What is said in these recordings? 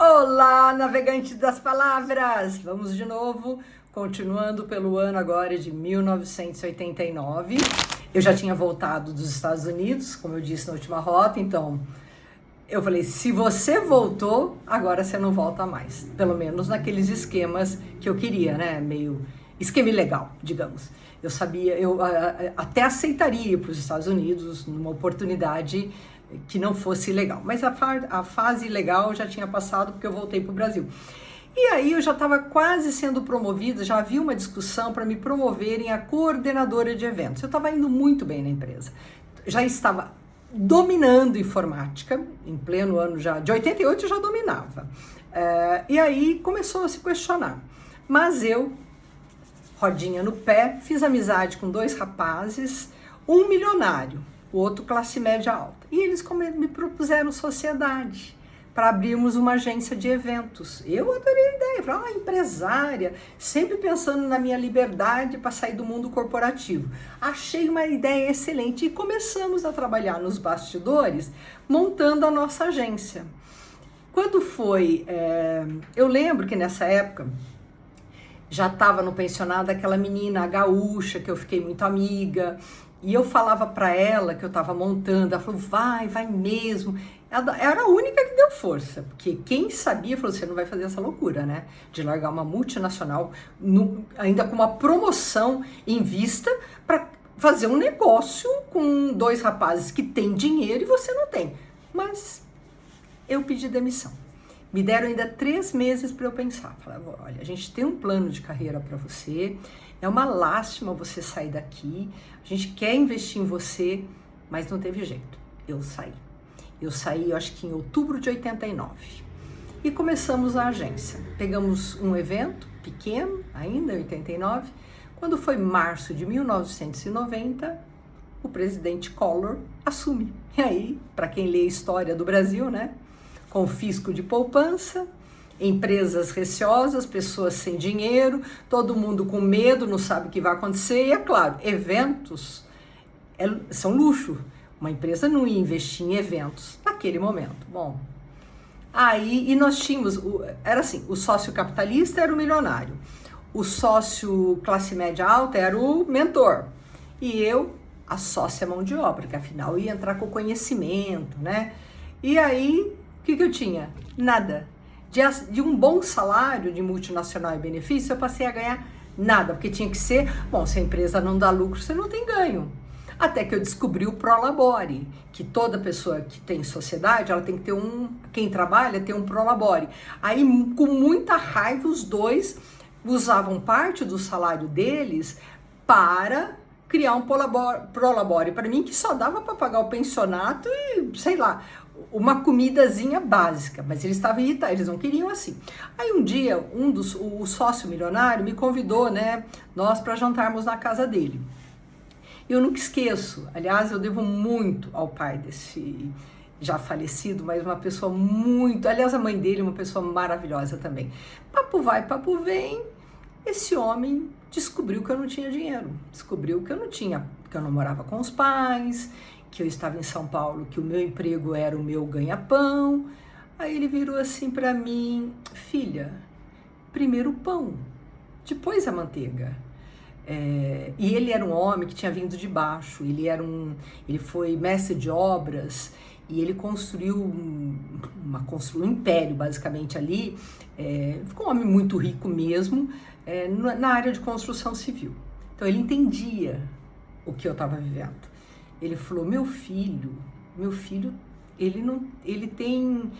Olá, navegante das palavras! Vamos de novo, continuando pelo ano agora de 1989. Eu já tinha voltado dos Estados Unidos, como eu disse na última rota, então eu falei, se você voltou, agora você não volta mais. Pelo menos naqueles esquemas que eu queria, né? Meio esquema ilegal, digamos. Eu sabia, eu até aceitaria ir para os Estados Unidos numa oportunidade que não fosse legal, mas a fase legal já tinha passado porque eu voltei para o Brasil. E aí eu já estava quase sendo promovida, já havia uma discussão para me promoverem a coordenadora de eventos. Eu estava indo muito bem na empresa, já estava dominando informática, em pleno ano já, de 88 eu já dominava. E aí começou a se questionar, mas eu, rodinha no pé, fiz amizade com dois rapazes, um milionário, o outro classe média alta. E eles me propuseram sociedade para abrirmos uma agência de eventos. Eu adorei a ideia, falei, empresária, sempre pensando na minha liberdade para sair do mundo corporativo. Achei uma ideia excelente e começamos a trabalhar nos bastidores, montando a nossa agência. Quando foi, eu lembro que nessa época, já estava no pensionado aquela menina a gaúcha, que eu fiquei muito amiga, e eu falava para ela que eu estava montando, ela falou, vai mesmo. Ela era a única que deu força, porque quem sabia falou, você não vai fazer essa loucura, né? De largar uma multinacional, ainda com uma promoção em vista, para fazer um negócio com dois rapazes que têm dinheiro e você não tem. Mas eu pedi demissão. Me deram ainda 3 meses para eu pensar. Falava, olha, a gente tem um plano de carreira para você, é uma lástima você sair daqui, a gente quer investir em você, mas não teve jeito. Eu saí. Eu saí, eu acho que em outubro de 89. E começamos a agência. Pegamos um evento pequeno, ainda em 89. Quando foi março de 1990, o presidente Collor assume. E aí, para quem lê a história do Brasil, né? Confisco de poupança, empresas receosas, pessoas sem dinheiro, todo mundo com medo, não sabe o que vai acontecer. E é claro, eventos são luxo. Uma empresa não ia investir em eventos naquele momento. Bom, aí e nós tínhamos, era assim, o sócio capitalista era o milionário, o sócio classe média alta era o mentor, e eu, a sócia mão de obra, que afinal ia entrar com conhecimento, né? E aí, o que eu tinha? Nada. De um bom salário de multinacional e benefício, eu passei a ganhar nada, porque tinha que ser, bom, se a empresa não dá lucro, você não tem ganho. Até que eu descobri o Prolabore, que toda pessoa que tem sociedade, ela tem que ter quem trabalha tem um Prolabore. Aí, com muita raiva, os dois usavam parte do salário deles para criar um Prolabore para mim, que só dava para pagar o pensionato e, sei lá, uma comidazinha básica, mas eles estavam irritados, eles não queriam assim. Aí um dia, o sócio milionário me convidou, né, nós para jantarmos na casa dele. Eu nunca esqueço, aliás, eu devo muito ao pai desse já falecido, mas uma pessoa muito, aliás, a mãe dele, uma pessoa maravilhosa também. Papo vai, papo vem, esse homem descobriu que eu não tinha dinheiro, descobriu que eu não tinha, que eu não morava com os pais, que eu estava em São Paulo, que o meu emprego era o meu ganha-pão. Aí ele virou assim para mim, filha, primeiro o pão, depois a manteiga. E ele era um homem que tinha vindo de baixo, ele foi mestre de obras e ele construiu um império basicamente ali, ficou um homem muito rico mesmo, na área de construção civil. Então ele entendia o que eu estava vivendo. Ele falou, meu filho, ele tem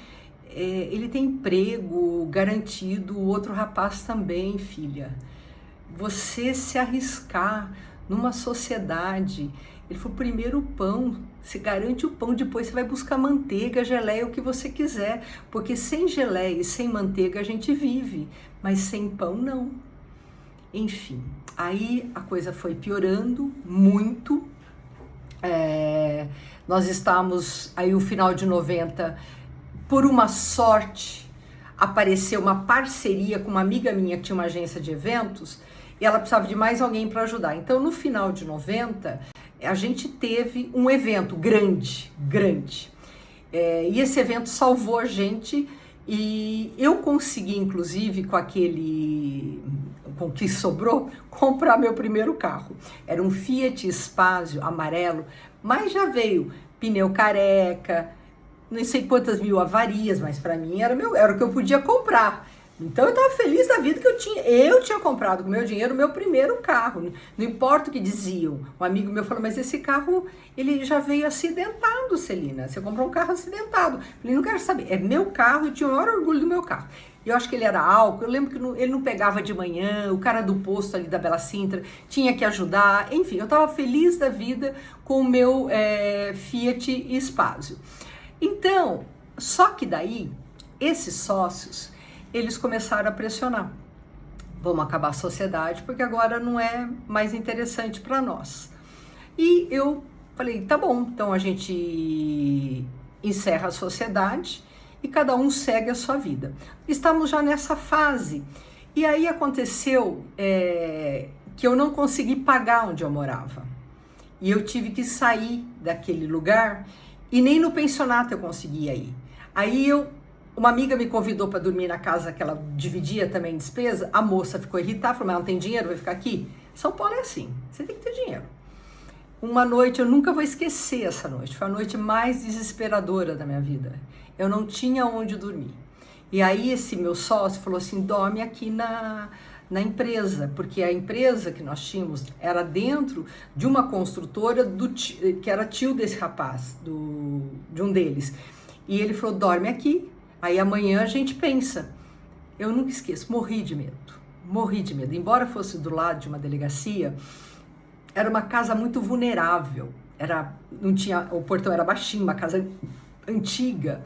emprego garantido, o outro rapaz também, filha. Você se arriscar numa sociedade, ele falou, primeiro o pão, você garante o pão, depois você vai buscar manteiga, geleia, o que você quiser, porque sem geleia e sem manteiga a gente vive, mas sem pão não. Enfim, aí a coisa foi piorando muito, nós estávamos, aí o final de 90, por uma sorte, apareceu uma parceria com uma amiga minha que tinha uma agência de eventos, e ela precisava de mais alguém para ajudar. Então, no final de 90, a gente teve um evento grande. E esse evento salvou a gente E eu consegui, inclusive, com o que sobrou, comprar meu primeiro carro. Era um Fiat Spazio amarelo, mas já veio pneu careca, não sei quantas mil avarias, mas para mim era o que eu podia comprar. Então eu estava feliz da vida que eu tinha comprado com meu dinheiro o meu primeiro carro. Não importa o que diziam. Um amigo meu falou, mas esse carro, ele já veio acidentado, Celina. Você comprou um carro acidentado. Eu falei, não quero saber. É meu carro, eu tinha o maior orgulho do meu carro. Eu acho que ele era álcool, eu lembro que ele não pegava de manhã, o cara do posto ali da Bela Sintra tinha que ajudar. Enfim, eu estava feliz da vida com o meu Fiat Spazio. Então, só que daí, esses sócios, eles começaram a pressionar. Vamos acabar a sociedade, porque agora não é mais interessante para nós. E eu falei, tá bom, então a gente encerra a sociedade e cada um segue a sua vida. Estamos já nessa fase. E aí aconteceu que eu não consegui pagar onde eu morava. E eu tive que sair daquele lugar e nem no pensionato eu conseguia ir. Aí uma amiga me convidou para dormir na casa que ela dividia também despesa. A moça ficou irritada, falou, mas não tem dinheiro, vai ficar aqui? São Paulo é assim, você tem que ter dinheiro. Uma noite, eu nunca vou esquecer essa noite, foi a noite mais desesperadora da minha vida. Eu não tinha onde dormir. E aí esse meu sócio falou assim, dorme aqui na empresa, porque a empresa que nós tínhamos era dentro de uma construtora que era tio desse rapaz, de um deles. E ele falou, dorme aqui, aí amanhã a gente pensa. Eu nunca esqueço, morri de medo. Embora fosse do lado de uma delegacia, era uma casa muito vulnerável, o portão era baixinho, uma casa antiga,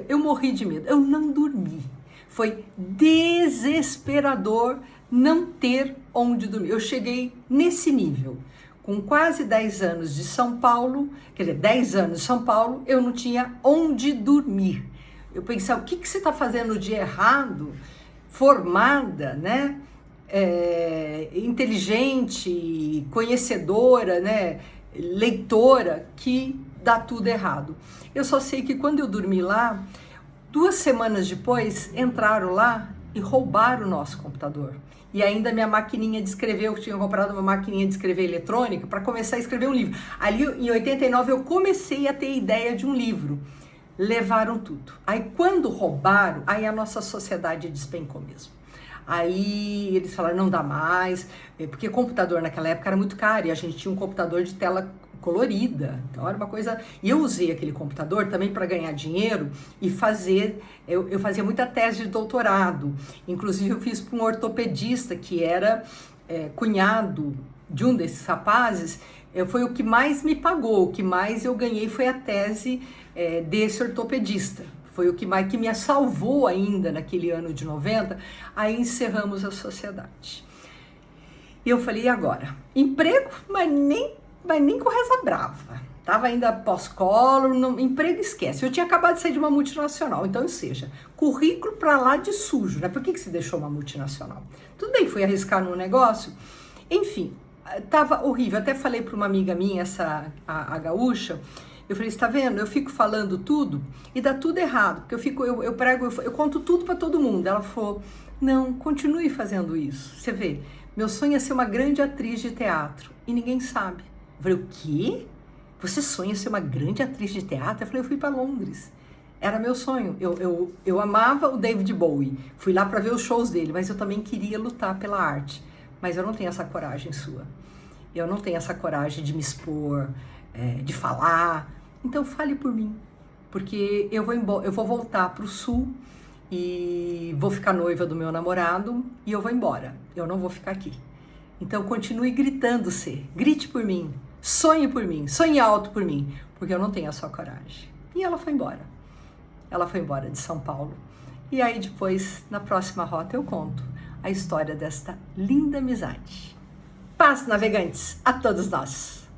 eu morri de medo, eu não dormi. Foi desesperador não ter onde dormir. Eu cheguei nesse nível. Com quase 10 anos de São Paulo, 10 anos de São Paulo, eu não tinha onde dormir. Eu pensei, o que você está fazendo de errado? Formada, né? Inteligente, conhecedora, né? Leitora, que dá tudo errado. Eu só sei que quando eu dormi lá, 2 semanas depois, entraram lá e roubaram o nosso computador. E ainda minha maquininha de escrever, eu tinha comprado uma maquininha de escrever eletrônica para começar a escrever um livro. Ali em 89 eu comecei a ter ideia de um livro. Levaram tudo. Aí quando roubaram, aí a nossa sociedade despencou mesmo. Aí eles falaram, não dá mais, porque computador naquela época era muito caro e a gente tinha um computador de tela colorida, então era uma coisa. E eu usei aquele computador também para ganhar dinheiro e fazer. Eu fazia muita tese de doutorado, inclusive eu fiz para um ortopedista que era cunhado de um desses rapazes. Foi o que mais me pagou, o que mais eu ganhei foi a tese desse ortopedista. Foi o que me salvou ainda naquele ano de 90. Aí encerramos a sociedade. E eu falei, e agora? Emprego, mas nem com reza brava. Tava ainda pós-colo, emprego esquece. Eu tinha acabado de sair de uma multinacional, então, ou seja, currículo pra lá de sujo, né? Por que você deixou uma multinacional? Tudo bem, fui arriscar num negócio. Enfim, tava horrível. Até falei para uma amiga minha, a gaúcha, eu falei, está vendo? Eu fico falando tudo e dá tudo errado, porque eu conto tudo para todo mundo. Ela falou, não, continue fazendo isso. Você vê, meu sonho é ser uma grande atriz de teatro e ninguém sabe. Eu falei, o quê? Você sonha ser uma grande atriz de teatro? Eu falei, eu fui para Londres. Era meu sonho. Eu amava o David Bowie. Fui lá para ver os shows dele, mas eu também queria lutar pela arte. Mas eu não tenho essa coragem sua. Eu não tenho essa coragem de me expor, de falar. Então fale por mim, porque eu vou voltar para o sul e vou ficar noiva do meu namorado e eu vou embora. Eu não vou ficar aqui. Então continue gritando, grite por mim, sonhe alto por mim, porque eu não tenho a sua coragem. E ela foi embora. Ela foi embora de São Paulo. E aí depois, na próxima rota, eu conto a história desta linda amizade. Paz, navegantes, a todos nós!